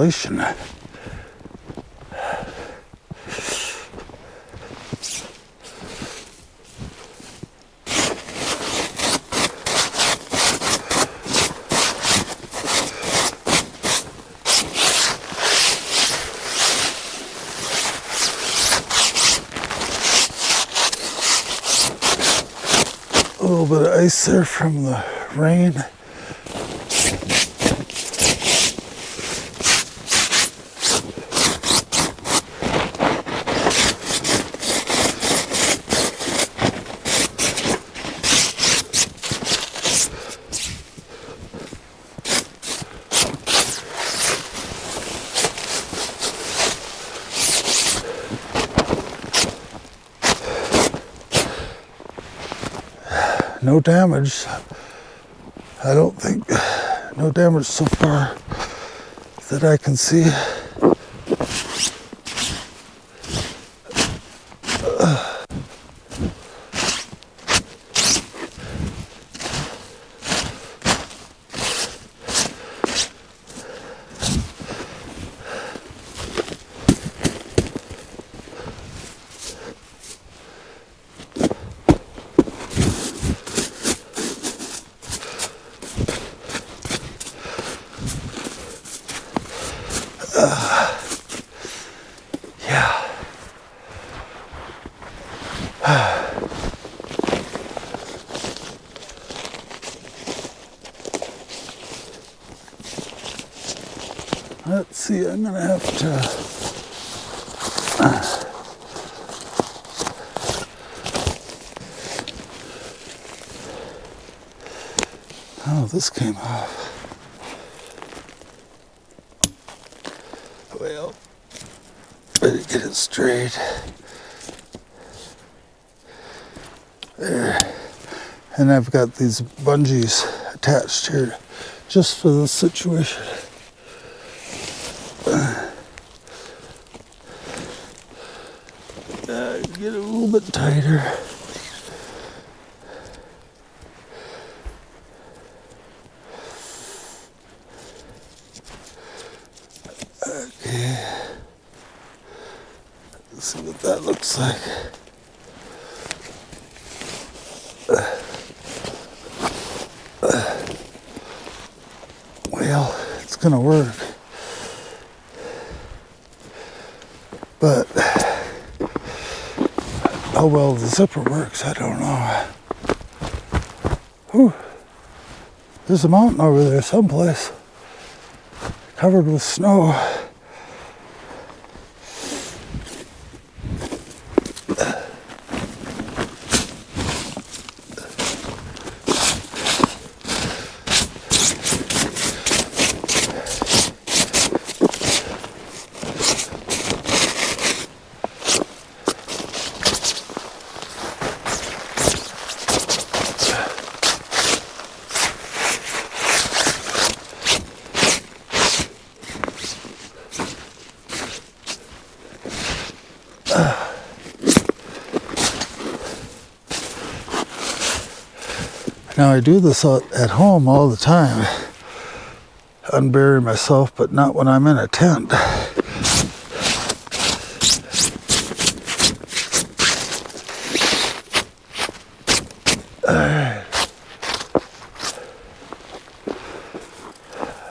insulation. A little bit of ice there from the rain. No damage. I don't think, no damage so far that I can see. Let's see, I'm gonna have to oh, this came off. Well, better get it straight. There. And I've got these bungees attached here just for this situation. Get it a little bit tighter. Okay. Let's see what that looks like. Well, it's gonna work. But how well the zipper works, I don't know. Whew. There's a mountain over there someplace, covered with snow. Now I do this at home all the time, unbury myself, but not when I'm in a tent. Alright.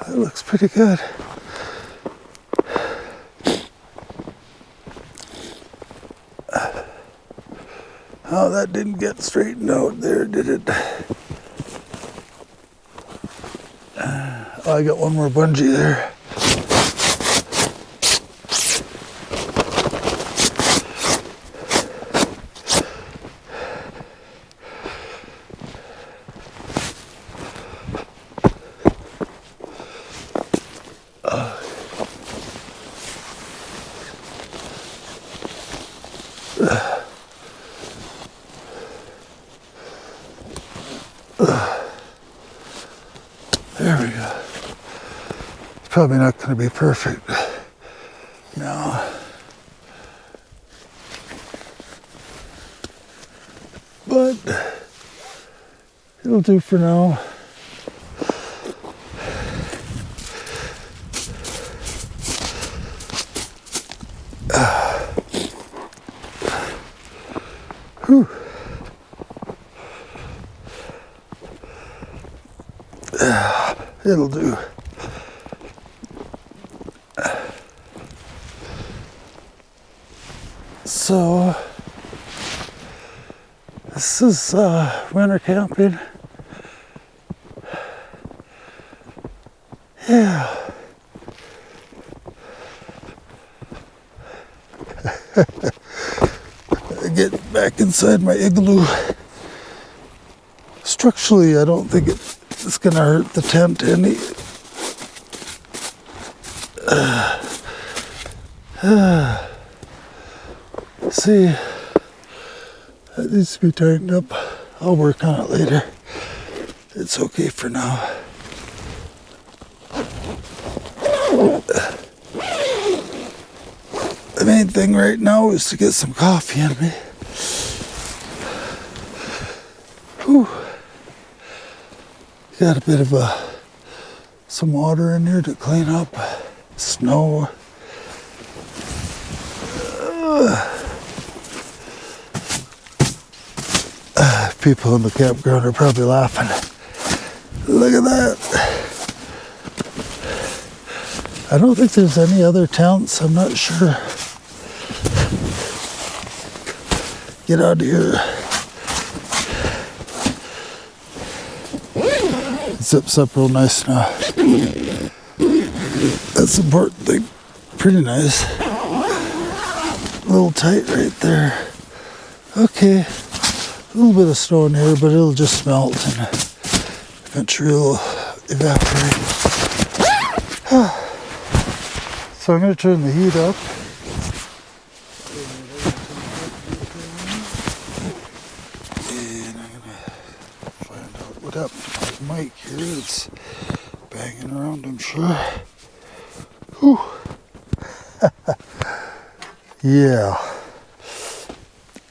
That looks pretty good. Oh, that didn't get straightened out there, did it? I got one more bungee there. There we go. It's probably not going to be perfect. No. But it'll do for now. Whew. It'll do. So, this is winter camping. Yeah. Get back inside my igloo. Structurally, I don't think it's gonna hurt the tent any. See, that needs to be tightened up. I'll work on it later. It's okay for now. The main thing right now is to get some coffee in me. Whew. Got a bit of some water in here to clean up. Snow. People in the campground are probably laughing. Look at that. I don't think there's any other tents. I'm not sure. Get out of here. It zips up real nice now. That's the important thing. Pretty nice. A little tight right there. Okay. A little bit of snow in here, but it'll just melt and eventually it'll evaporate. So I'm going to turn the heat up. And I'm going to find out what happened to my mic here. It's banging around, I'm sure. Whew. Yeah.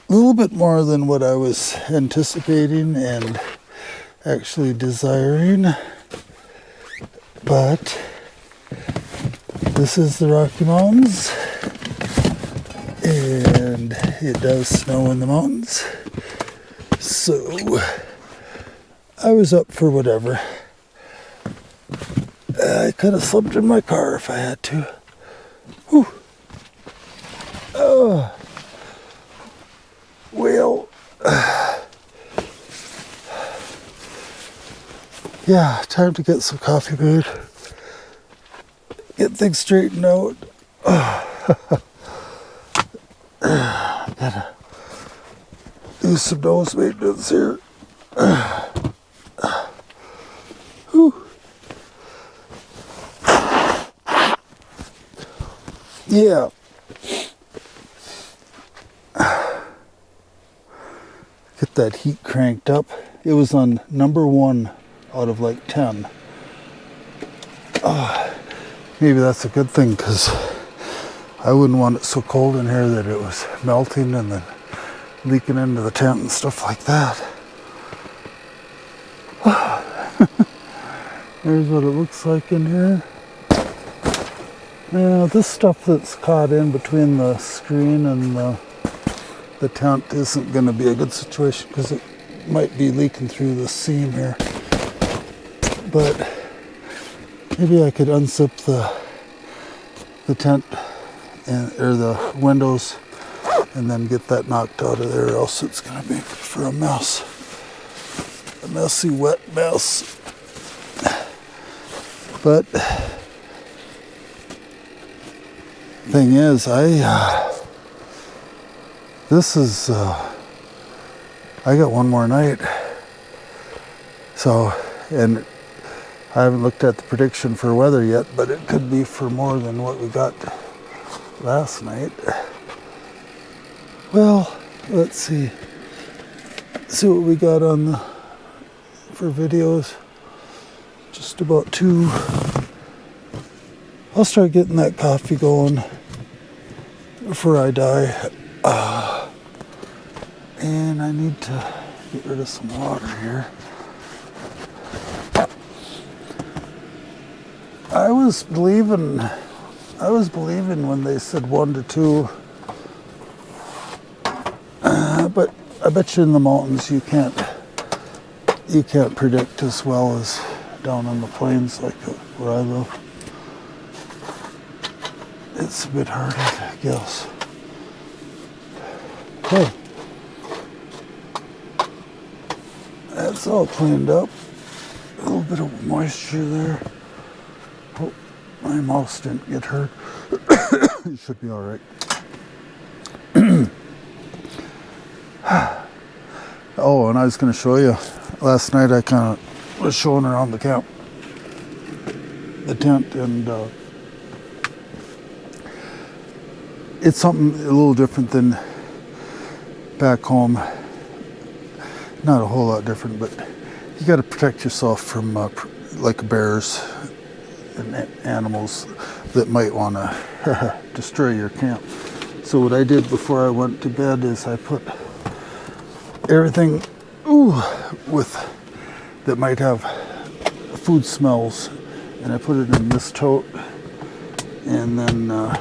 A little bit more than what I was anticipating and actually desiring, but this is the Rocky Mountains and it does snow in the mountains, so I was up for whatever. I could have slept in my car if I had to. Whew. Well, yeah, time to get some coffee made. Get things straightened out. Gotta do some nose maintenance here. Whew. Yeah. Get that heat cranked up. It was on number 1 out of like 10. Maybe that's a good thing because I wouldn't want it so cold in here that it was melting and then leaking into the tent and stuff like that. Here's what it looks like in here. Now this stuff that's caught in between the screen and the tent isn't going to be a good situation because it might be leaking through the seam here. But maybe I could unzip the tent or the windows and then get that knocked out of there, or else it's going to make for a mess. A messy, wet mess. But thing is, this is, I got one more night. So, and I haven't looked at the prediction for weather yet, but it could be for more than what we got last night. Well, let's see. See what we got on for videos. Just about 2. I'll start getting that coffee going before I die. And I need to get rid of some water here. I was believing when they said 1 to 2, but I bet you in the mountains you can't predict as well as down on the plains like where I live. It's a bit harder to guess. Okay. That's all cleaned up. A little bit of moisture there. Hope my mouse didn't get hurt. It should be all right. Oh, and I was going to show you. Last night I kind of was showing around the camp, the tent, and it's something a little different than back home. Not a whole lot different, but you got to protect yourself from like bears and animals that might want to destroy your camp. So what I did before I went to bed is I put everything that might have food smells, and I put it in this tote, and then I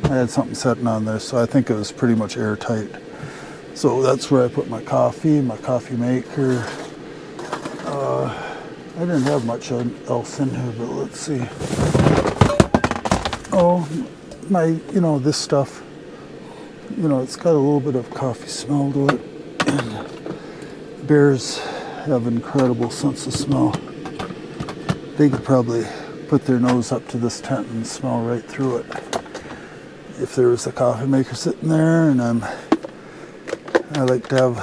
had something sitting on there, so I think it was pretty much airtight. So that's where I put my coffee maker. I didn't have much else in here, but let's see. Oh, this stuff, it's got a little bit of coffee smell to it. And bears have an incredible sense of smell. They could probably put their nose up to this tent and smell right through it. If there was a coffee maker sitting there, and I like to have